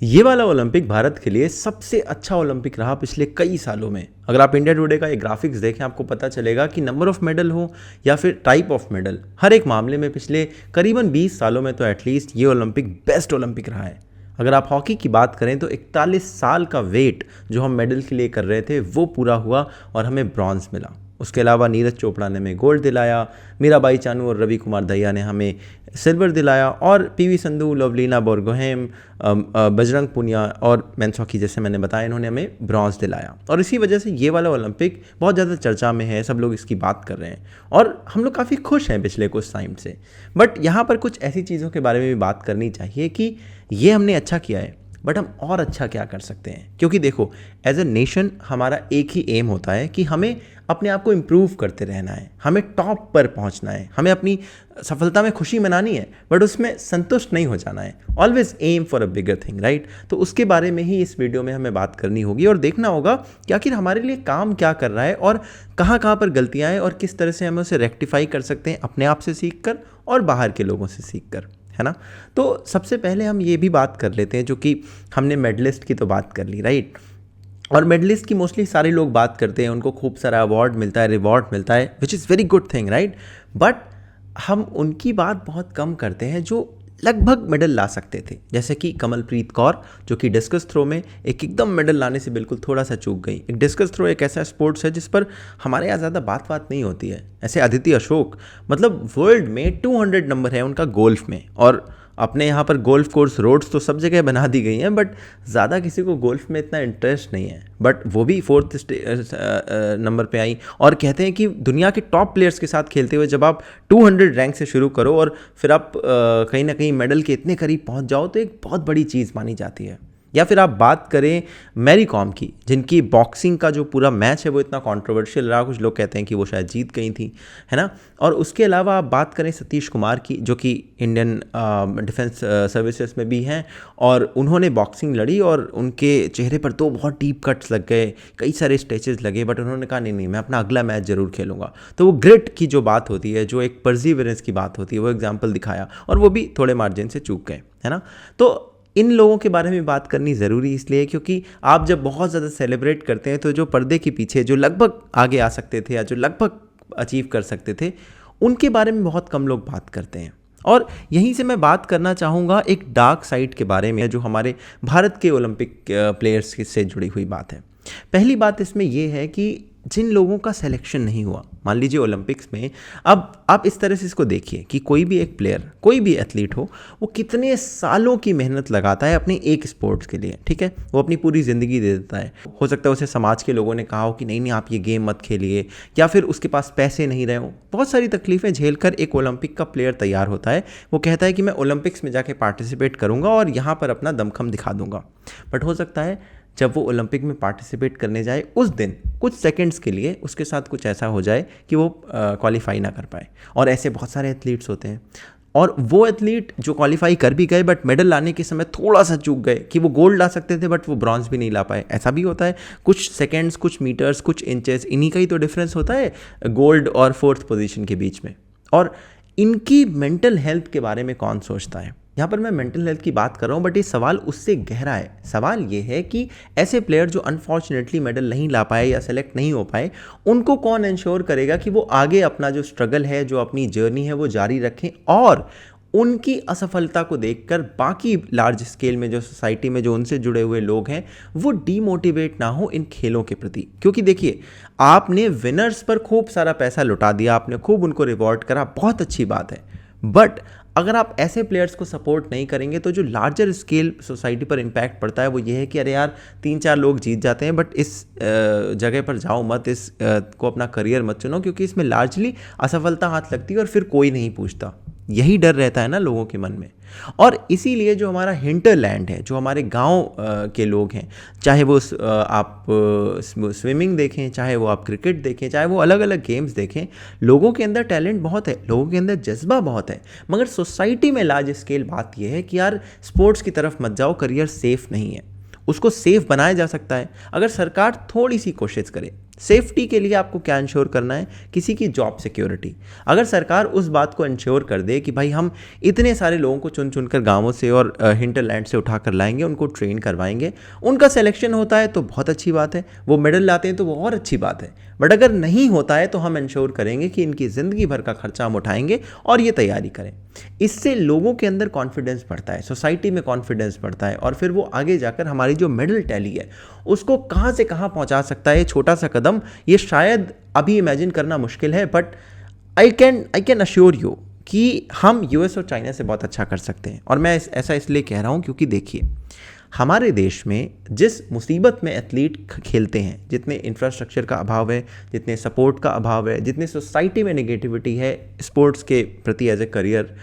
ये वाला ओलंपिक भारत के लिए सबसे अच्छा ओलंपिक रहा पिछले कई सालों में। अगर आप इंडिया टुडे का ये ग्राफिक्स देखें आपको पता चलेगा कि नंबर ऑफ मेडल हो या फिर टाइप ऑफ मेडल, हर एक मामले में पिछले करीबन 20 सालों में तो एटलीस्ट ये ओलंपिक बेस्ट ओलंपिक रहा है। अगर आप हॉकी की बात करें तो 41 साल का वेट जो हम मेडल के लिए कर रहे थे वो पूरा हुआ और हमें ब्रॉन्ज मिला। उसके अलावा नीरज चोपड़ा ने हमें गोल्ड दिलाया, मीराबाई चानू और रवि कुमार दहिया ने हमें सिल्वर दिलाया, और पीवी संधू, लवलीना बोरगोहेन, बजरंग पुनिया और मेंस हॉकी जैसे मैंने बताया इन्होंने हमें ब्रॉन्ज दिलाया। और इसी वजह से ये वाला ओलंपिक बहुत ज़्यादा चर्चा में है, सब लोग इसकी बात कर रहे हैं और हम लोग काफ़ी खुश हैं पिछले कुछ टाइम से। बट यहाँ पर कुछ ऐसी चीज़ों के बारे में भी बात करनी चाहिए कि ये हमने अच्छा किया है बट हम और अच्छा क्या कर सकते हैं। क्योंकि देखो, एज ए नेशन हमारा एक ही एम होता है कि हमें अपने आप को इम्प्रूव करते रहना है, हमें टॉप पर पहुंचना है, हमें अपनी सफलता में खुशी मनानी है बट उसमें संतुष्ट नहीं हो जाना है। Always aim for a bigger thing, right. तो उसके बारे में ही इस वीडियो में हमें बात करनी होगी और देखना होगा कि आखिर हमारे लिए काम क्या कर रहा है और कहाँ कहाँ पर गलतियाँ हैं और किस तरह से हमें उसे रेक्टिफाई कर सकते हैं, अपने आप से सीख कर और बाहर के लोगों से सीख कर, है ना। तो सबसे पहले हम ये भी बात कर लेते हैं, जो कि हमने मेडलिस्ट की तो बात कर ली, राइट। और मेडलिस्ट की मोस्टली सारे लोग बात करते हैं, उनको खूब सारा अवार्ड मिलता है, रिवॉर्ड मिलता है, which is very good thing, right. But हम उनकी बात बहुत कम करते हैं जो लगभग मेडल ला सकते थे, जैसे कि कमलप्रीत कौर जो कि डिस्कस थ्रो में एकदम मेडल लाने से बिल्कुल थोड़ा सा चूक गई। एक डिस्कस थ्रो एक ऐसा स्पोर्ट्स है जिस पर हमारे यहाँ ज़्यादा बात नहीं होती है। ऐसे अदिति अशोक, मतलब वर्ल्ड में 200 नंबर है उनका गोल्फ में, और अपने यहाँ पर गोल्फ कोर्स रोड्स तो सब जगह बना दी गई हैं बट ज़्यादा किसी को गोल्फ में इतना इंटरेस्ट नहीं है। बट वो भी 4th नंबर पे आई और कहते हैं कि दुनिया के टॉप प्लेयर्स के साथ खेलते हुए जब आप 200 रैंक से शुरू करो और फिर आप कहीं ना कहीं मेडल के इतने करीब पहुँच जाओ तो एक बहुत बड़ी चीज़ मानी जाती है। या फिर आप बात करें मैरी कॉम की, जिनकी बॉक्सिंग का जो पूरा मैच है वो इतना कंट्रोवर्शियल रहा, कुछ लोग कहते हैं कि वो शायद जीत गई थी, है ना। और उसके अलावा आप बात करें सतीश कुमार की, जो कि इंडियन डिफेंस सर्विसेज में भी हैं और उन्होंने बॉक्सिंग लड़ी और उनके चेहरे पर तो बहुत डीप कट्स लग गए, कई सारे स्टेचेस लगे, बट उन्होंने कहा नहीं मैं अपना अगला मैच ज़रूर खेलूंगा। तो वो ग्रिट की जो बात होती है, जो एक परसिवरेंस की बात होती है, वो एग्जाम्पल दिखाया और वो भी थोड़े मार्जिन से चूक गए, है ना। तो इन लोगों के बारे में बात करनी ज़रूरी इसलिए क्योंकि आप जब बहुत ज़्यादा सेलिब्रेट करते हैं तो जो पर्दे के पीछे जो लगभग आगे आ सकते थे या जो लगभग अचीव कर सकते थे उनके बारे में बहुत कम लोग बात करते हैं। और यहीं से मैं बात करना चाहूँगा एक डार्क साइड के बारे में, जो हमारे भारत के ओलंपिक प्लेयर्स से जुड़ी हुई बात है। पहली बात इसमें यह है कि जिन लोगों का सिलेक्शन नहीं हुआ, मान लीजिए ओलंपिक्स में, अब आप इस तरह से इसको देखिए कि कोई भी एक प्लेयर, कोई भी एथलीट हो, वो कितने सालों की मेहनत लगाता है अपने एक स्पोर्ट्स के लिए, ठीक है। वो अपनी पूरी ज़िंदगी दे देता है। हो सकता है उसे समाज के लोगों ने कहा हो कि नहीं आप ये गेम मत खेलिए, या फिर उसके पास पैसे नहीं रहे हो, बहुत सारी तकलीफ़ें झेलकर एक ओलंपिक का प्लेयर तैयार होता है। वो कहता है कि मैं ओलंपिक्स में जाके पार्टिसिपेट करूँगा और यहाँ पर अपना दमखम दिखा दूँगा। बट हो सकता है जब वो ओलंपिक में पार्टिसिपेट करने जाए उस दिन कुछ सेकंड्स के लिए उसके साथ कुछ ऐसा हो जाए कि वो क्वालिफाई ना कर पाए। और ऐसे बहुत सारे एथलीट्स होते हैं, और वो एथलीट जो क्वालिफाई कर भी गए बट मेडल लाने के समय थोड़ा सा चूक गए कि वो गोल्ड ला सकते थे बट वो ब्रॉन्ज भी नहीं ला पाए। ऐसा भी होता है, कुछ सेकेंड्स, कुछ मीटर्स, कुछ इंचेस, इन्हीं का ही तो डिफरेंस होता है गोल्ड और 4th पोजीशन के बीच में। और इनकी मेंटल हेल्थ के बारे में कौन सोचता है? यहाँ पर मैं मेंटल हेल्थ की बात कर रहा हूँ बट ये सवाल उससे गहरा है। सवाल ये है कि ऐसे प्लेयर जो अनफॉर्चुनेटली मेडल नहीं ला पाए या सेलेक्ट नहीं हो पाए, उनको कौन इंश्योर करेगा कि वो आगे अपना जो स्ट्रगल है, जो अपनी जर्नी है, वो जारी रखें और उनकी असफलता को देखकर बाकी लार्ज स्केल में जो सोसाइटी में जो उनसे जुड़े हुए लोग हैं वो डीमोटिवेट ना हो इन खेलों के प्रति। क्योंकि देखिए, आपने विनर्स पर खूब सारा पैसा लुटा दिया, आपने खूब उनको रिवॉर्ड करा, बहुत अच्छी बात है, बट अगर आप ऐसे प्लेयर्स को सपोर्ट नहीं करेंगे तो जो लार्जर स्केल सोसाइटी पर इम्पैक्ट पड़ता है वो ये है कि अरे यार 3-4 लोग जीत जाते हैं बट इस जगह पर जाओ मत, इस को अपना करियर मत चुनो क्योंकि इसमें लार्जली असफलता हाथ लगती है और फिर कोई नहीं पूछता। यही डर रहता है ना लोगों के मन में। और इसीलिए जो हमारा हिंटरलैंड है, जो हमारे गांव के लोग हैं, चाहे वो आप स्विमिंग देखें, चाहे वो आप क्रिकेट देखें, चाहे वो अलग अलग गेम्स देखें, लोगों के अंदर टैलेंट बहुत है, लोगों के अंदर जज्बा बहुत है, मगर सोसाइटी में लार्ज स्केल बात यह है कि यार स्पोर्ट्स की तरफ मत जाओ, करियर सेफ नहीं है। उसको सेफ बनाया जा सकता है अगर सरकार थोड़ी सी कोशिश करे। सेफ्टी के लिए आपको क्या इंश्योर करना है? किसी की जॉब सिक्योरिटी। अगर सरकार उस बात को इंश्योर कर दे कि भाई हम इतने सारे लोगों को चुन चुनकर गांवों से और हिंटरलैंड से उठा कर लाएंगे, उनको ट्रेन करवाएंगे, उनका सिलेक्शन होता है तो बहुत अच्छी बात है, वो मेडल लाते हैं तो वो और अच्छी बात है। बट अगर नहीं होता है तो हम इंश्योर करेंगे कि इनकी ज़िंदगी भर का खर्चा हम उठाएंगे और ये तैयारी करें। इससे लोगों के अंदर कॉन्फिडेंस बढ़ता है, सोसाइटी में कॉन्फिडेंस बढ़ता है, और फिर वो आगे जाकर हमारी जो मेडल टैली है उसको कहाँ से कहाँ पहुँचा सकता है। छोटा सा कदम ये शायद अभी इमेजिन करना मुश्किल है, but I can assure you कि हम यूएस और चाइना से बहुत अच्छा कर सकते हैं। और मैं ऐसा इसलिए कह रहा हूँ क्योंकि देखिए, हमारे देश में जिस मुसीबत में एथलीट खेलते हैं, जितने इंफ्रास्ट्रक्चर का अभाव है, जितने सपोर्ट का अभाव है, जितने सोसाइटी में नेगेटिविटी है स्पोर्ट्स के प्रति एज ए करियर,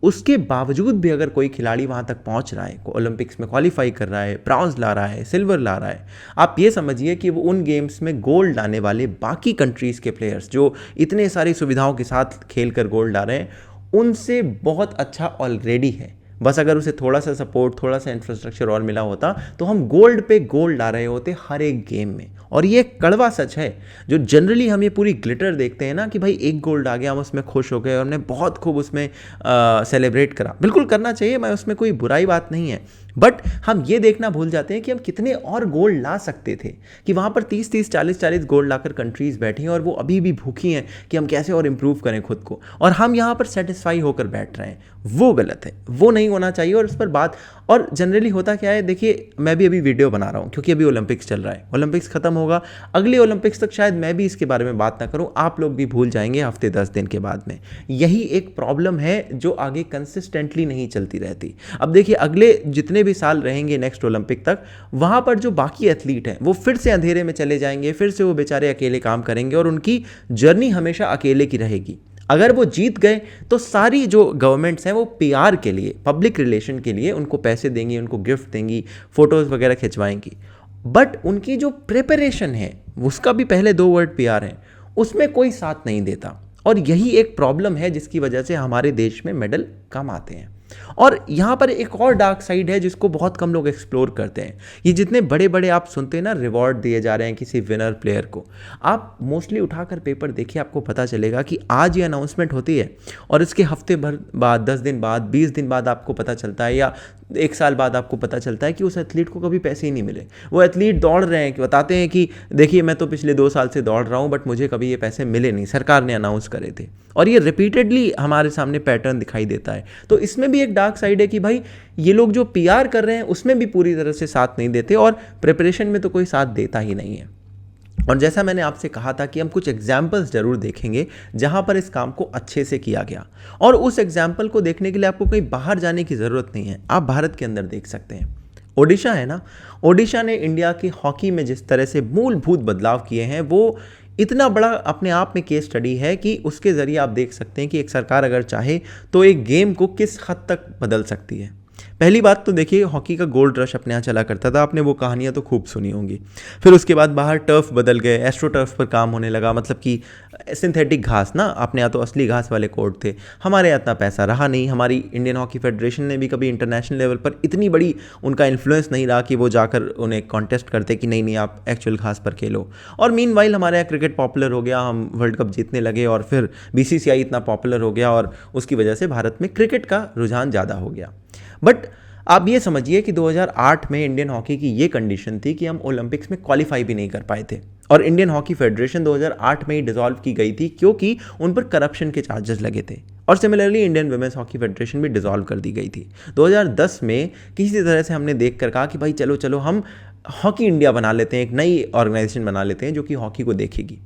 उसके बावजूद भी अगर कोई खिलाड़ी वहाँ तक पहुँच रहा है, ओलंपिक्स में क्वालिफाई कर रहा है, ब्रॉन्ज ला रहा है, सिल्वर ला रहा है, आप ये समझिए कि वो उन गेम्स में गोल्ड लाने वाले बाकी कंट्रीज़ के प्लेयर्स जो इतने सारी सुविधाओं के साथ खेल कर गोल्ड ला रहे हैं, उनसे बहुत अच्छा ऑलरेडी है। बस अगर उसे थोड़ा सा सपोर्ट, थोड़ा सा इंफ्रास्ट्रक्चर और मिला होता तो हम गोल्ड पे गोल्ड ला रहे होते हर एक गेम में। और ये कड़वा सच है, जो जनरली हम ये पूरी ग्लिटर देखते हैं ना कि भाई एक गोल्ड आ गया, हम उसमें खुश हो गए और हमने बहुत खूब उसमें सेलिब्रेट करा। बिल्कुल करना चाहिए, मैं उसमें कोई बुराई बात नहीं है, बट हम ये देखना भूल जाते हैं कि हम कितने और गोल्ड ला सकते थे, कि वहाँ पर 30-30, 40-40 गोल्ड लाकर कंट्रीज़ बैठी हैं और वो अभी भी भूखी हैं कि हम कैसे और इम्प्रूव करें खुद को, और हम यहाँ पर सेटिस्फाई होकर बैठ रहे हैं। वो गलत है, वो नहीं होना चाहिए। और इस पर बात, और जनरली होता क्या है, देखिए मैं भी अभी वीडियो बना रहा हूँ क्योंकि अभी ओलंपिक्स चल रहा है, ओलंपिक्स खत्म होगा, अगले ओलंपिक्स तक शायद मैं भी इसके बारे में बात ना करूँ, आप लोग भी भूल जाएंगे हफ्ते 10 दिन के बाद में। यही एक प्रॉब्लम है जो आगे कंसिस्टेंटली नहीं चलती रहती। अब देखिए, अगले जितने भी साल रहेंगे नेक्स्ट ओलंपिक तक, वहाँ पर जो बाकी एथलीट हैं वो फिर से अंधेरे में चले जाएंगे, फिर से वो बेचारे अकेले काम करेंगे और उनकी जर्नी हमेशा अकेले की रहेगी। अगर वो जीत गए तो सारी जो गवर्नमेंट्स हैं वो पीआर के लिए, पब्लिक रिलेशन के लिए उनको पैसे देंगी, उनको गिफ्ट देंगी, फोटोज़ वगैरह खिंचवाएंगी, बट उनकी जो प्रिपरेशन है उसका भी पहले 2 वर्ड पीआर है, उसमें कोई साथ नहीं देता। और यही एक प्रॉब्लम है जिसकी वजह से हमारे देश में मेडल कम आते हैं। और यहाँ पर एक और डार्क साइड है जिसको बहुत कम लोग एक्सप्लोर करते हैं। ये जितने बड़े बड़े आप सुनते हैं ना रिवॉर्ड दिए जा रहे हैं किसी विनर प्लेयर को, आप मोस्टली उठाकर पेपर देखिए, आपको पता चलेगा कि आज ये अनाउंसमेंट होती है और इसके हफ्ते भर बाद, 10 दिन बाद, 20 दिन बाद आपको पता चलता है, या 1 साल बाद आपको पता चलता है कि उस एथलीट को कभी पैसे ही नहीं मिले। वो एथलीट दौड़ रहे हैं, कि बताते हैं कि देखिए मैं तो पिछले 2 साल से दौड़ रहा हूँ बट मुझे कभी ये पैसे मिले नहीं, सरकार ने अनाउंस करे थे। और ये रिपीटेडली हमारे सामने पैटर्न दिखाई देता है। तो इसमें भी एक डार्क साइड है कि भाई ये लोग जो पीआर कर रहे हैं उसमें भी पूरी तरह से साथ नहीं देते और प्रिपरेशन में तो कोई साथ देता ही नहीं है। और जैसा मैंने आपसे कहा था कि हम कुछ एग्जाम्पल्स जरूर देखेंगे जहां पर इस काम को अच्छे से किया गया, और उस एग्जाम्पल को देखने के लिए आपको कहीं बाहर जाने की ज़रूरत नहीं है, आप भारत के अंदर देख सकते हैं। ओडिशा है ना, ओडिशा ने इंडिया की हॉकी में जिस तरह से मूलभूत बदलाव किए हैं वो इतना बड़ा अपने आप में केस स्टडी है कि उसके ज़रिए आप देख सकते हैं कि एक सरकार अगर चाहे तो एक गेम को किस हद तक बदल सकती है। पहली बात तो देखिए, हॉकी का गोल्ड रश अपने यहाँ चला करता था, आपने वो कहानियाँ तो खूब सुनी होंगी। फिर उसके बाद बाहर टर्फ बदल गए, एस्ट्रो टर्फ पर काम होने लगा, मतलब कि सिंथेटिक घास ना, अपने यहाँ तो असली घास वाले कोर्ट थे। हमारे यहाँ इतना पैसा रहा नहीं, हमारी इंडियन हॉकी फेडरेशन ने भी कभी इंटरनेशनल लेवल पर इतनी बड़ी उनका इन्फ्लुएंस नहीं रहा कि वो जाकर उन्हें कॉन्टेस्ट करते कि नहीं नहीं आप एक्चुअल घास पर खेलो। और मीनवाइल हमारे यहाँ क्रिकेट पॉपुलर हो गया, हम वर्ल्ड कप जीतने लगे और फिर बीसीसीआई इतना पॉपुलर हो गया और उसकी वजह से भारत में क्रिकेट का रुझान ज़्यादा हो गया। बट आप ये समझिए कि 2008 में इंडियन हॉकी की ये कंडीशन थी कि हम ओलंपिक्स में क्वालिफाई भी नहीं कर पाए थे, और इंडियन हॉकी फेडरेशन 2008 में ही डिसॉल्व की गई थी क्योंकि उन पर करप्शन के चार्जेस लगे थे। और similarly Indian women's hockey federation भी डिसॉल्व कर दी गई थी। 2010 में किसी तरह से हमने देख कर कहा कि भाई चलो चलो हम हॉकी इंडिया बना लेते हैं, एक नई ऑर्गेनाइजेशन बना लेते हैं जो कि हॉकी को देखेगी।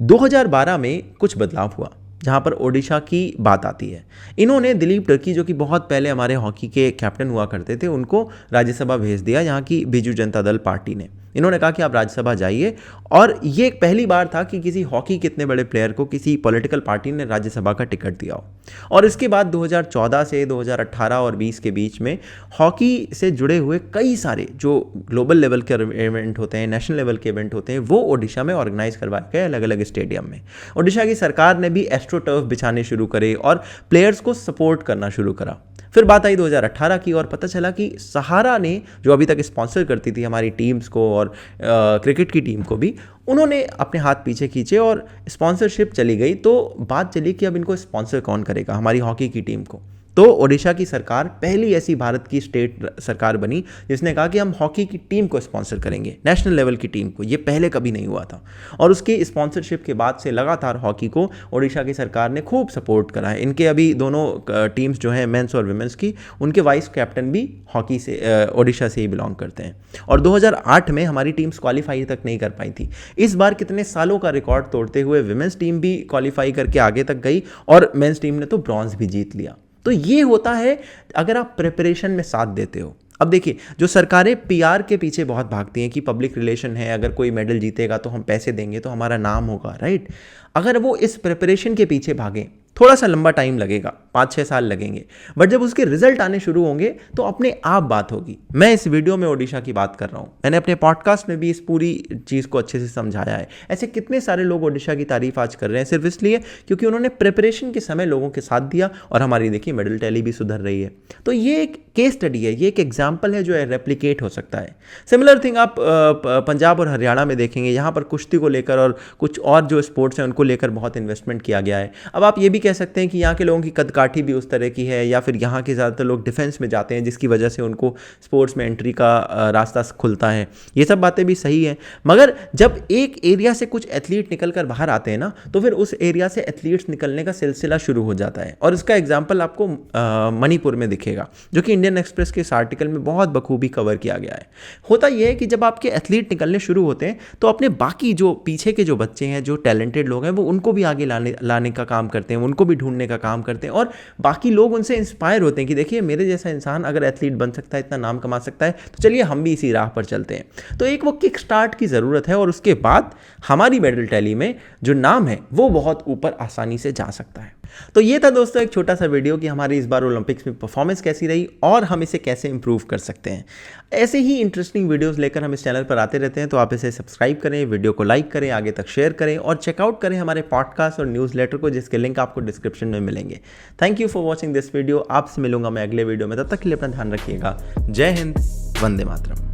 2012 में कुछ बदलाव हुआ जहाँ पर ओडिशा की बात आती है। इन्होंने दिलीप टर्की, जो कि बहुत पहले हमारे हॉकी के कैप्टन हुआ करते थे, उनको राज्यसभा भेज दिया, यहाँ की बीजू जनता दल पार्टी ने। इन्होंने कहा कि आप राज्यसभा जाइए, और ये पहली बार था कि किसी हॉकी के इतने बड़े प्लेयर को किसी पॉलिटिकल पार्टी ने राज्यसभा का टिकट दिया हो। और इसके बाद 2014 से 2018 और 20 के बीच में हॉकी से जुड़े हुए कई सारे जो ग्लोबल लेवल के इवेंट होते हैं, नेशनल लेवल के इवेंट होते हैं, वो ओडिशा में ऑर्गेनाइज करवाए गए अलग अलग स्टेडियम में। ओडिशा की सरकार ने भी एस्ट्रो टर्फ बिछाने शुरू करे और प्लेयर्स को सपोर्ट करना शुरू करा। फिर बात आई 2018 की और पता चला कि सहारा ने, जो अभी तक स्पॉन्सर करती थी हमारी टीम्स को और क्रिकेट की टीम को भी, उन्होंने अपने हाथ पीछे खींचे और स्पॉन्सरशिप चली गई। तो बात चली कि अब इनको स्पॉन्सर कौन करेगा, हमारी हॉकी की टीम को। तो ओडिशा की सरकार पहली ऐसी भारत की स्टेट सरकार बनी जिसने कहा कि हम हॉकी की टीम को स्पॉन्सर करेंगे, नेशनल लेवल की टीम को। ये पहले कभी नहीं हुआ था और उसकी स्पॉन्सरशिप के बाद से लगातार हॉकी को ओडिशा की सरकार ने खूब सपोर्ट करा है। इनके अभी दोनों टीम्स जो हैं मेंस और विमेंस की, उनके वाइस कैप्टन भी हॉकी से ओडिशा से ही बिलोंग करते हैं। और 2008 में हमारी टीम्स क्वालिफाई तक नहीं कर पाई थी। इस बार कितने सालों का रिकॉर्ड तोड़ते हुए विमेंस टीम भी क्वालिफाई करके आगे तक गई और मेंस टीम ने तो ब्रॉन्ज भी जीत लिया। तो ये होता है अगर आप प्रिपरेशन में साथ देते हो। अब देखिए, जो सरकारें पीआर के पीछे बहुत भागती हैं कि पब्लिक रिलेशन है, अगर कोई मेडल जीतेगा तो हम पैसे देंगे तो हमारा नाम होगा, राइट। अगर वो इस प्रिपरेशन के पीछे भागें, थोड़ा सा लंबा टाइम लगेगा, 5-6 साल लगेंगे, बट जब उसके रिजल्ट आने शुरू होंगे तो अपने आप बात होगी। मैं इस वीडियो में ओडिशा की बात कर रहा हूँ, मैंने अपने पॉडकास्ट में भी इस पूरी चीज़ को अच्छे से समझाया है। ऐसे कितने सारे लोग ओडिशा की तारीफ आज कर रहे हैं सिर्फ इसलिए क्योंकि उन्होंने प्रिपरेशन के समय लोगों के साथ दिया और हमारी देखिए मेडल टैली भी सुधर रही है। तो ये एक केस स्टडी है, ये एक एग्जाम्पल है जो रेप्लिकेट हो सकता है। सिमिलर थिंग आप पंजाब और हरियाणा में देखेंगे, यहाँ पर कुश्ती को लेकर और कुछ और जो स्पोर्ट्स हैं उनको लेकर बहुत इन्वेस्टमेंट किया गया है। अब आप ये भी कह सकते हैं कि यहाँ के लोगों की कदकाठी भी उस तरह की है, या फिर यहाँ के ज़्यादातर लोग डिफेंस में जाते हैं जिसकी वजह से उनको स्पोर्ट्स में एंट्री का रास्ता खुलता है। ये सब बातें भी सही हैं, मगर जब एक एरिया से कुछ एथलीट निकल कर बाहर आते हैं ना, तो फिर उस एरिया से एथलीट्स निकलने का सिलसिला शुरू हो जाता है। और इसका एग्जाम्पल आपको मणिपुर में दिखेगा, जो कि इंडियन एक्सप्रेस के इस आर्टिकल में बहुत बखूबी कवर किया गया है। होता यह है कि जब आपके एथलीट निकलने शुरू होते हैं तो अपने बाकी जो पीछे के जो बच्चे हैं, जो टैलेंटेड लोग हैं, वो उनको भी आगे लाने का काम करते हैं, उनको भी ढूंढने का काम करते हैं और बाकी लोग उनसे इंस्पायर होते हैं कि देखिए मेरे जैसा इंसान अगर एथलीट बन सकता है, इतना नाम कमा सकता है, तो चलिए हम भी इसी राह पर चलते हैं। तो एक वो किक स्टार्ट की ज़रूरत है और उसके बाद हमारी मेडल टैली में जो नाम है वो बहुत ऊपर आसानी से जा सकता है। तो ये था दोस्तों एक छोटा सा वीडियो कि हमारी इस बार ओलंपिक्स में परफॉर्मेंस कैसी रही और हम इसे कैसे इंप्रूव कर सकते हैं। ऐसे ही इंटरेस्टिंग वीडियोस लेकर हम इस चैनल पर आते रहते हैं, तो आप इसे सब्सक्राइब करें, वीडियो को लाइक करें, आगे तक शेयर करें और चेकआउट करें हमारे पॉडकास्ट और न्यूज़लेटर को, जिसके लिंक आपको डिस्क्रिप्शन में मिलेंगे। Thank you for watching this video. आपसे मिलूंगा मैं अगले वीडियो में, तब तक के लिए अपना ध्यान रखिएगा। जय हिंद, वंदे मातरम।